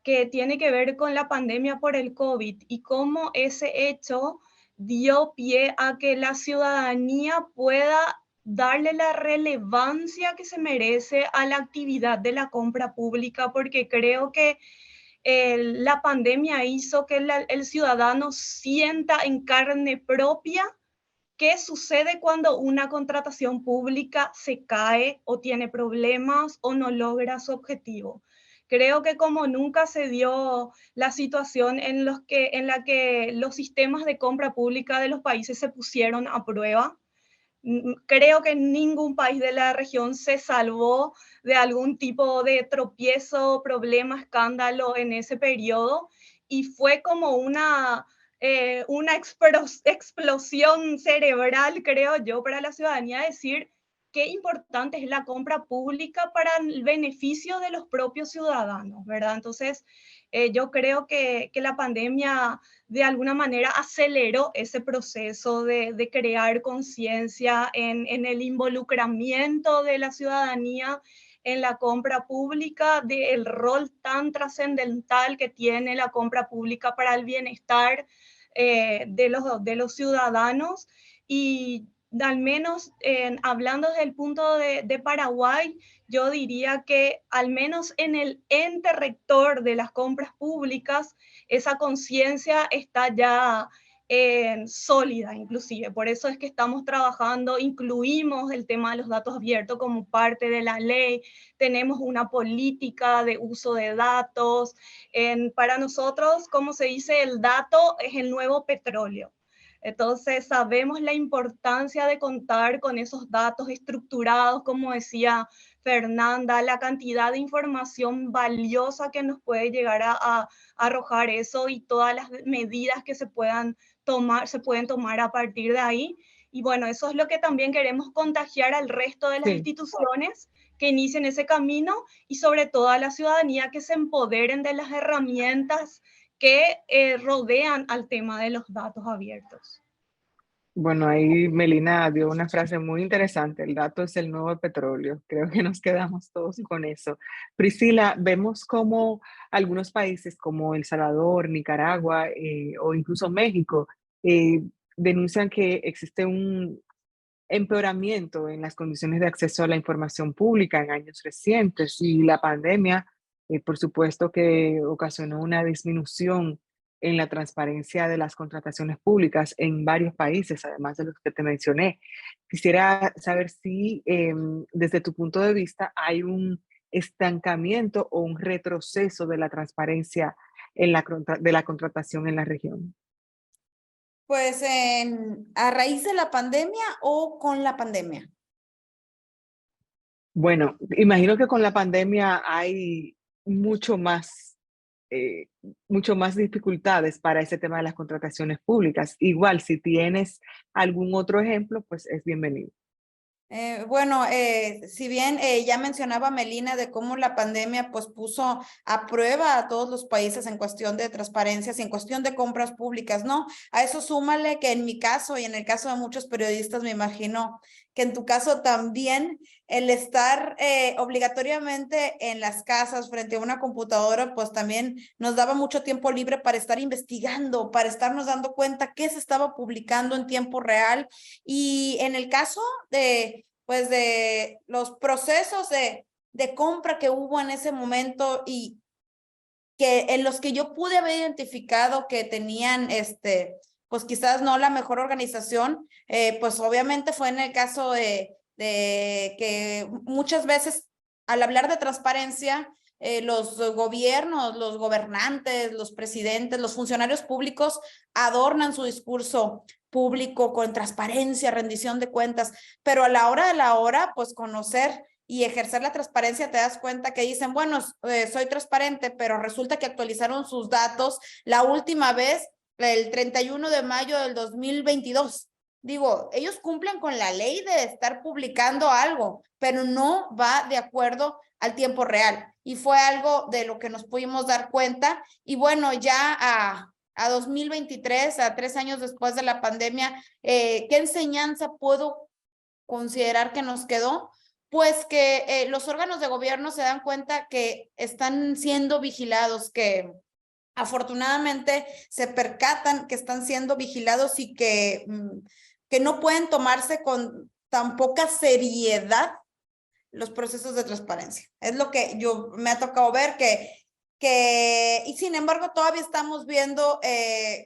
que tiene que ver con la pandemia por el COVID y cómo ese hecho dio pie a que la ciudadanía pueda darle la relevancia que se merece a la actividad de la compra pública, porque creo que la pandemia hizo que el ciudadano sienta en carne propia qué sucede cuando una contratación pública se cae o tiene problemas o no logra su objetivo. Creo que como nunca se dio la situación en la que los sistemas de compra pública de los países se pusieron a prueba, creo que ningún país de la región se salvó de algún tipo de tropiezo, problema, escándalo en ese periodo y fue como una explosión cerebral, creo yo, para la ciudadanía decir qué importante es la compra pública para el beneficio de los propios ciudadanos, ¿verdad? Entonces, yo creo que la pandemia de alguna manera aceleró ese proceso de crear conciencia en el involucramiento de la ciudadanía en la compra pública, del rol tan trascendental que tiene la compra pública para el bienestar de los ciudadanos. Y al menos hablando desde el punto de Paraguay, yo diría que al menos en el ente rector de las compras públicas, esa conciencia está ya sólida inclusive. Por eso es que estamos trabajando, incluimos el tema de los datos abiertos como parte de la ley, tenemos una política de uso de datos. Para nosotros, como se dice, el dato es el nuevo petróleo. Entonces, sabemos la importancia de contar con esos datos estructurados, como decía Fernanda, la cantidad de información valiosa que nos puede llegar a arrojar eso y todas las medidas que se pueden tomar a partir de ahí. Y bueno, eso es lo que también queremos contagiar al resto de las Sí. instituciones que inicien ese camino y sobre todo a la ciudadanía que se empoderen de las herramientas que rodean al tema de los datos abiertos. Bueno, ahí Melina dio una frase muy interesante, el dato es el nuevo petróleo. Creo que nos quedamos todos con eso. Priscila, vemos como algunos países como El Salvador, Nicaragua o incluso México eh, denuncian que existe empeoramiento en las condiciones de acceso a la información pública en años recientes y la pandemia, por supuesto que ocasionó una disminución en la transparencia de las contrataciones públicas en varios países, además de los que te mencioné. Quisiera saber si desde tu punto de vista hay un estancamiento o un retroceso de la transparencia en de la contratación en la región. Pues a raíz de la pandemia o con la pandemia. Bueno, imagino que con la pandemia hay mucho más, eh, mucho más dificultades para ese tema de las contrataciones públicas. Igual, si tienes algún otro ejemplo, pues es bienvenido. Bueno, si bien ya mencionaba Melina de cómo la pandemia pues puso a prueba a todos los países en cuestión de transparencias y en cuestión de compras públicas, ¿no? A eso súmale que en mi caso y en el caso de muchos periodistas, me imagino que en tu caso también, el estar obligatoriamente en las casas frente a una computadora, pues también nos daba mucho tiempo libre para estar investigando, para estarnos dando cuenta qué se estaba publicando en tiempo real. Y en el caso pues de los procesos de compra que hubo en ese momento y que en los que yo pude haber identificado que tenían pues quizás no la mejor organización, pues obviamente fue en el caso de que muchas veces al hablar de transparencia, los gobiernos, los gobernantes, los presidentes, los funcionarios públicos adornan su discurso público con transparencia, rendición de cuentas, pero a la hora de la hora, pues conocer y ejercer la transparencia, te das cuenta que dicen, bueno, soy transparente, pero resulta que actualizaron sus datos la última vez el 31 de mayo del 2022. Digo, ellos cumplen con la ley de estar publicando algo, pero no va de acuerdo al tiempo real. Y fue algo de lo que nos pudimos dar cuenta. Y bueno, ya a 2023, a 3 años después de la pandemia, ¿qué enseñanza puedo considerar que nos quedó? Pues que los órganos de gobierno se dan cuenta que están siendo vigilados, que afortunadamente se percatan que están siendo vigilados y que no pueden tomarse con tan poca seriedad los procesos de transparencia. Es lo que yo me ha tocado ver y sin embargo todavía estamos viendo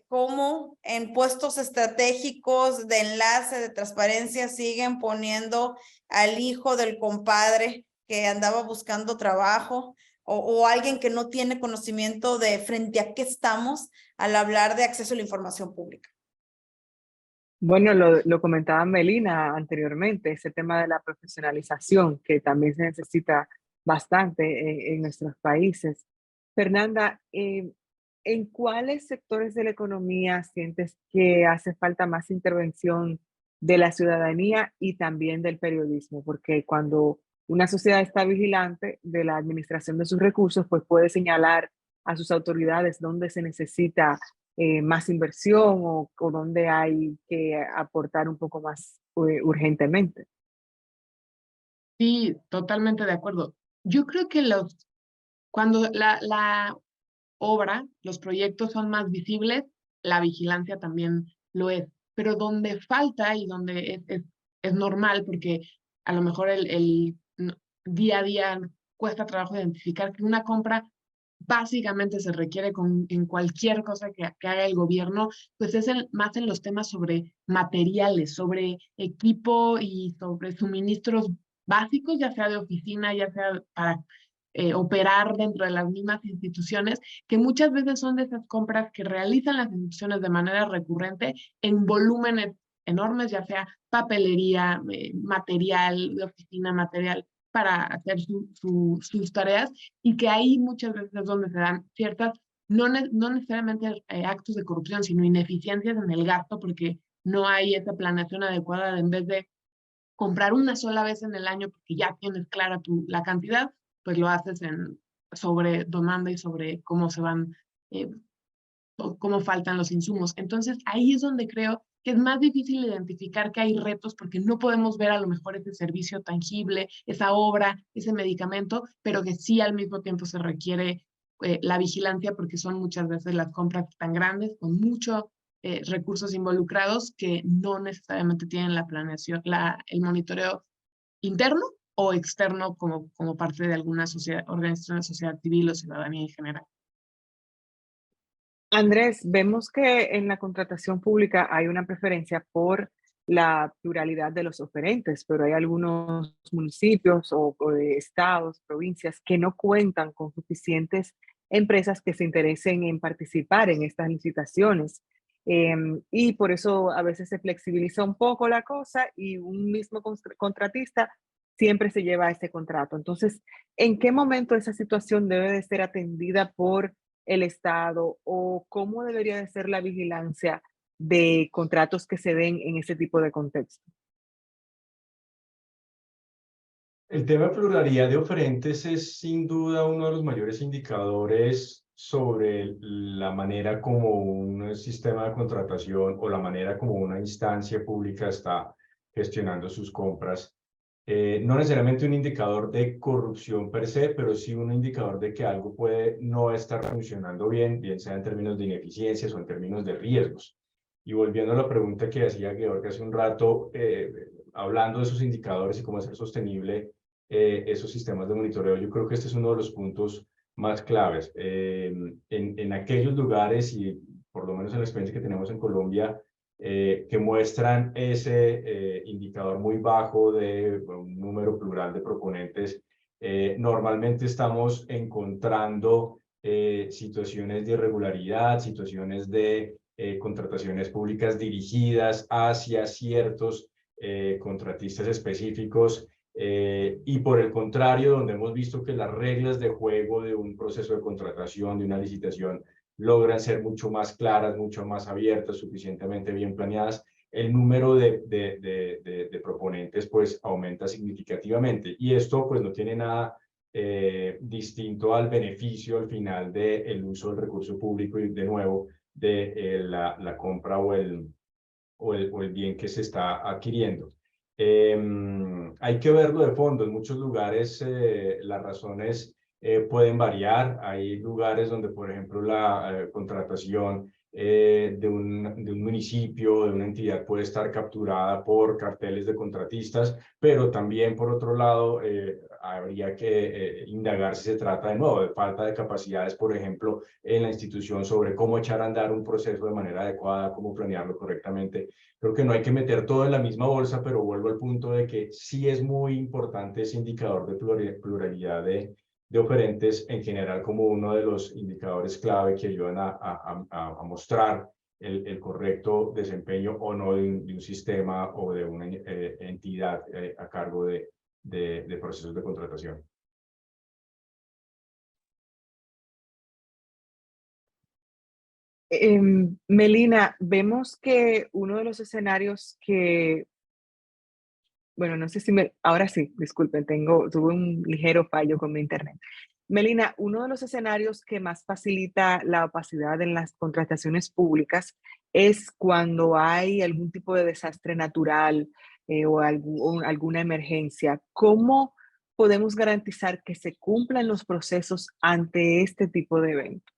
cómo en puestos estratégicos de enlace, de transparencia, siguen poniendo al hijo del compadre que andaba buscando trabajo o alguien que no tiene conocimiento de frente a qué estamos al hablar de acceso a la información pública. Bueno, lo comentaba Melina anteriormente, ese tema de la profesionalización que también se necesita bastante en nuestros países. Fernanda, ¿en cuáles sectores de la economía sientes que hace falta más intervención de la ciudadanía y también del periodismo? Porque cuando una sociedad está vigilante de la administración de sus recursos, pues puede señalar a sus autoridades dónde se necesita más inversión o dónde hay que aportar un poco más urgentemente. Sí, totalmente de acuerdo. Yo creo que cuando la obra, los proyectos son más visibles, la vigilancia también lo es. Pero donde falta y donde es normal, porque a lo mejor el día a día cuesta trabajo identificar que una compra básicamente se requiere en cualquier cosa que haga el gobierno, pues es más en los temas sobre materiales, sobre equipo y sobre suministros básicos, ya sea de oficina, ya sea para operar dentro de las mismas instituciones, que muchas veces son de esas compras que realizan las instituciones de manera recurrente en volúmenes enormes, ya sea papelería, material de oficina, material para hacer sus tareas, y que ahí muchas veces es donde se dan ciertas, no necesariamente actos de corrupción, sino ineficiencias en el gasto, porque no hay esa planeación adecuada en vez de comprar una sola vez en el año porque ya tienes clara la cantidad, pues lo haces sobre demanda y sobre cómo se van, cómo faltan los insumos. Entonces ahí es donde creo que es más difícil identificar que hay retos porque no podemos ver a lo mejor ese servicio tangible, esa obra, ese medicamento, pero que sí al mismo tiempo se requiere la vigilancia porque son muchas veces las compras tan grandes, con mucho recursos involucrados que no necesariamente tienen la planeación, el monitoreo interno o externo como parte de alguna organización de sociedad civil o ciudadanía en general. Andrés, vemos que en la contratación pública hay una preferencia por la pluralidad de los oferentes, pero hay algunos municipios o estados, provincias que no cuentan con suficientes empresas que se interesen en participar en estas licitaciones. Y por eso a veces se flexibiliza un poco la cosa y un mismo contratista siempre se lleva ese contrato. Entonces, ¿en qué momento esa situación debe de ser atendida por el Estado o cómo debería de ser la vigilancia de contratos que se den en ese tipo de contexto? El tema de pluralidad de oferentes es sin duda uno de los mayores indicadores sobre la manera como un sistema de contratación o la manera como una instancia pública está gestionando sus compras. No necesariamente un indicador de corrupción per se, pero sí un indicador de que algo puede no estar funcionando bien, bien sea en términos de ineficiencias o en términos de riesgos. Y volviendo a la pregunta que hacía Georg hace un rato, hablando de esos indicadores y cómo hacer sostenible esos sistemas de monitoreo, yo creo que este es uno de los puntos más claves. En aquellos lugares, y por lo menos en la experiencia que tenemos en Colombia, que muestran ese indicador muy bajo de un número plural de proponentes, normalmente estamos encontrando situaciones de irregularidad, situaciones de contrataciones públicas dirigidas hacia ciertos contratistas específicos, y por el contrario, donde hemos visto que las reglas de juego de un proceso de contratación, de una licitación, logran ser mucho más claras, mucho más abiertas, suficientemente bien planeadas, el número de proponentes pues aumenta significativamente. Y esto pues no tiene nada distinto al beneficio al final del uso del recurso público y de nuevo de la compra o el bien que se está adquiriendo. Hay que verlo de fondo. En muchos lugares las razones pueden variar. Hay lugares donde, por ejemplo, la contratación de un municipio, de una entidad, puede estar capturada por carteles de contratistas, pero también, por otro lado, habría que indagar si se trata de nuevo de falta de capacidades, por ejemplo, en la institución sobre cómo echar a andar un proceso de manera adecuada, cómo planearlo correctamente. Creo que no hay que meter todo en la misma bolsa, pero vuelvo al punto de que sí es muy importante ese indicador de pluralidad de oferentes en general como uno de los indicadores clave que ayudan a mostrar el correcto desempeño o no de un sistema o de una entidad a cargo de procesos de contratación. Melina, vemos que uno de los escenarios que, bueno, no sé si ahora sí, disculpen, tuve un ligero fallo con mi internet. Melina, uno de los escenarios que más facilita la opacidad en las contrataciones públicas es cuando hay algún tipo de desastre natural o alguna emergencia. ¿Cómo podemos garantizar que se cumplan los procesos ante este tipo de eventos?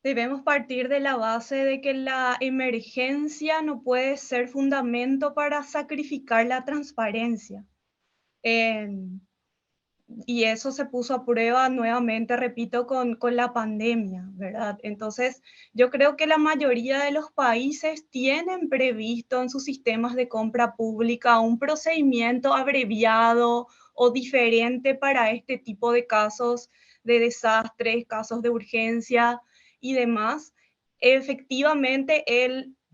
Debemos partir de la base de que la emergencia no puede ser fundamento para sacrificar la transparencia. Y eso se puso a prueba nuevamente, repito, con la pandemia, ¿verdad? Entonces, yo creo que la mayoría de los países tienen previsto en sus sistemas de compra pública un procedimiento abreviado o diferente para este tipo de casos de desastres, casos de urgencia y demás. Efectivamente,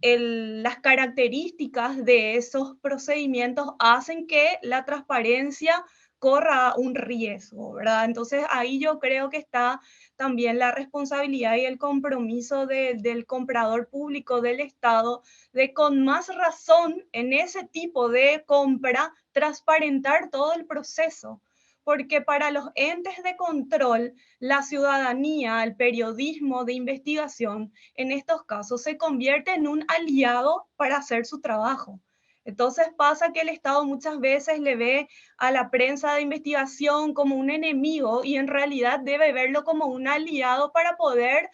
las características de esos procedimientos hacen que la transparencia corra un riesgo, ¿verdad? Entonces ahí yo creo que está también la responsabilidad y el compromiso del comprador público, del Estado, de con más razón en ese tipo de compra transparentar todo el proceso. Porque para los entes de control, la ciudadanía, el periodismo de investigación, en estos casos se convierte en un aliado para hacer su trabajo. Entonces pasa que el Estado muchas veces le ve a la prensa de investigación como un enemigo y en realidad debe verlo como un aliado para poder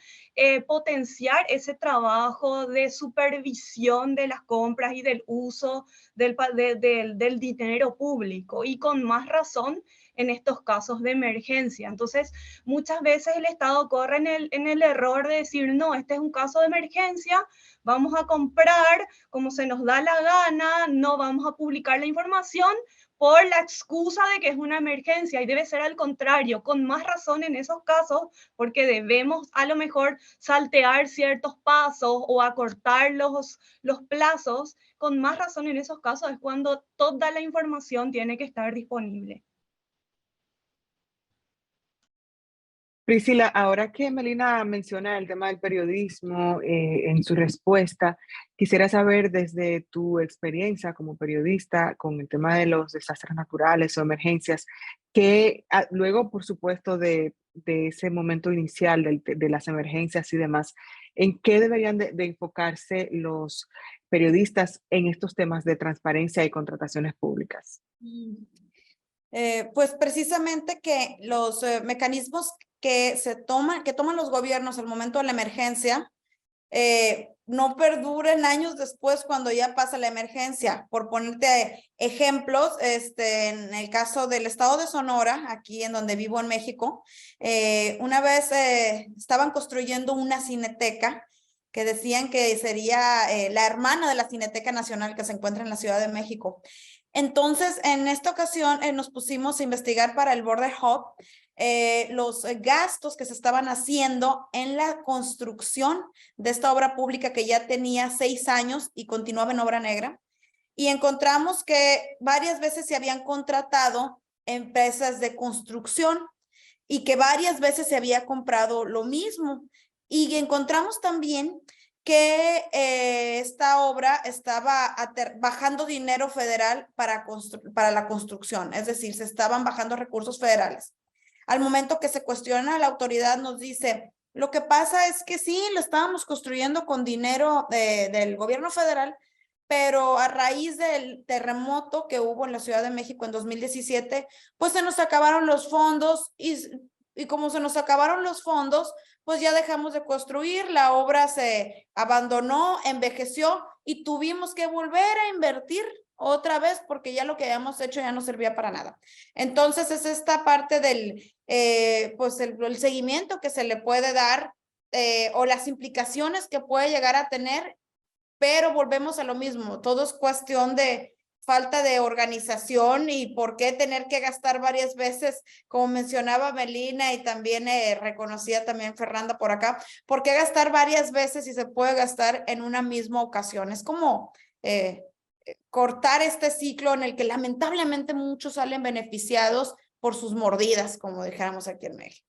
potenciar ese trabajo de supervisión de las compras y del uso del dinero público, y con más razón en estos casos de emergencia. Entonces, muchas veces el Estado corre en el error de decir, no, este es un caso de emergencia, vamos a comprar como se nos da la gana, no vamos a publicar la información por la excusa de que es una emergencia, y debe ser al contrario, con más razón en esos casos, porque debemos a lo mejor saltear ciertos pasos o acortar los plazos. Con más razón en esos casos es cuando toda la información tiene que estar disponible. Priscila, ahora que Melina menciona el tema del periodismo en su respuesta, quisiera saber desde tu experiencia como periodista con el tema de los desastres naturales o emergencias, que luego, por supuesto, de ese momento inicial de las emergencias y demás, ¿en qué deberían de enfocarse los periodistas en estos temas de transparencia y contrataciones públicas? Pues precisamente que los mecanismos que toman los gobiernos al momento de la emergencia no perduren años después cuando ya pasa la emergencia. Por ponerte ejemplos, en el caso del estado de Sonora, aquí en donde vivo en México, una vez estaban construyendo una cineteca que decían que sería la hermana de la Cineteca Nacional que se encuentra en la Ciudad de México. Entonces, en esta ocasión nos pusimos a investigar para el Border Hub los gastos que se estaban haciendo en la construcción de esta obra pública que ya tenía 6 años y continuaba en obra negra. Y encontramos que varias veces se habían contratado empresas de construcción y que varias veces se había comprado lo mismo. Y encontramos también que esta obra estaba bajando dinero federal para la construcción, es decir, se estaban bajando recursos federales. Al momento que se cuestiona, la autoridad nos dice, lo que pasa es que sí, lo estábamos construyendo con dinero del gobierno federal, pero a raíz del terremoto que hubo en la Ciudad de México en 2017, pues se nos acabaron los fondos y como se nos acabaron los fondos, pues ya dejamos de construir, la obra se abandonó, envejeció y tuvimos que volver a invertir otra vez porque ya lo que habíamos hecho ya no servía para nada. Entonces es esta parte del, pues el seguimiento que se le puede dar o las implicaciones que puede llegar a tener, pero volvemos a lo mismo, todo es cuestión de falta de organización y por qué tener que gastar varias veces, como mencionaba Melina y también reconocía también Fernanda por acá, por qué gastar varias veces si se puede gastar en una misma ocasión. Es como cortar este ciclo en el que lamentablemente muchos salen beneficiados por sus mordidas, como dijéramos aquí en México.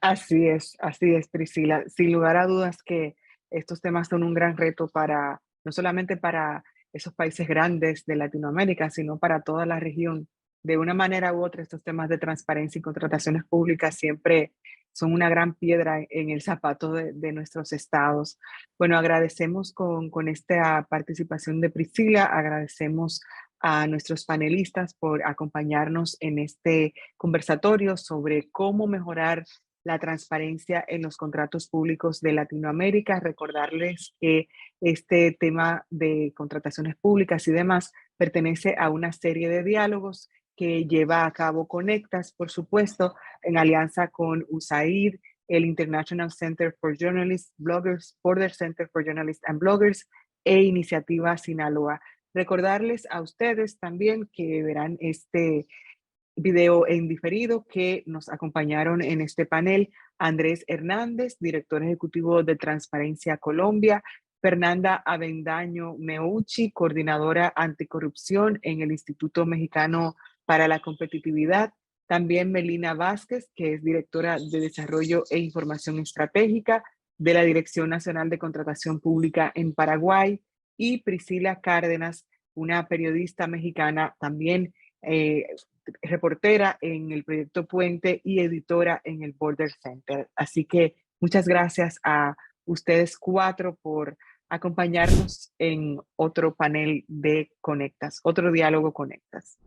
Así es, Priscila. Sin lugar a dudas que estos temas son un gran reto para, no solamente para esos países grandes de Latinoamérica, sino para toda la región. De una manera u otra, estos temas de transparencia y contrataciones públicas siempre son una gran piedra en el zapato de nuestros estados. Bueno, agradecemos con esta participación de Priscila, agradecemos a nuestros panelistas por acompañarnos en este conversatorio sobre cómo mejorar la transparencia en los contratos públicos de Latinoamérica. Recordarles que este tema de contrataciones públicas y demás pertenece a una serie de diálogos que lleva a cabo Conectas, por supuesto, en alianza con USAID, el International Center for Journalists, Bloggers, Border Center for Journalists and Bloggers e Iniciativa Sinaloa. Recordarles a ustedes también que verán este video en diferido que nos acompañaron en este panel Andrés Hernández, director ejecutivo de Transparencia Colombia, Fernanda Avendaño Meucci, coordinadora anticorrupción en el Instituto Mexicano para la Competitividad, también Melina Vázquez, que es directora de Desarrollo e Información Estratégica de la Dirección Nacional de Contratación Pública en Paraguay, y Priscila Cárdenas, una periodista mexicana también reportera en el Proyecto Puente y editora en el Border Center. Así que muchas gracias a ustedes 4 por acompañarnos en otro panel de Conectas, otro diálogo Conectas.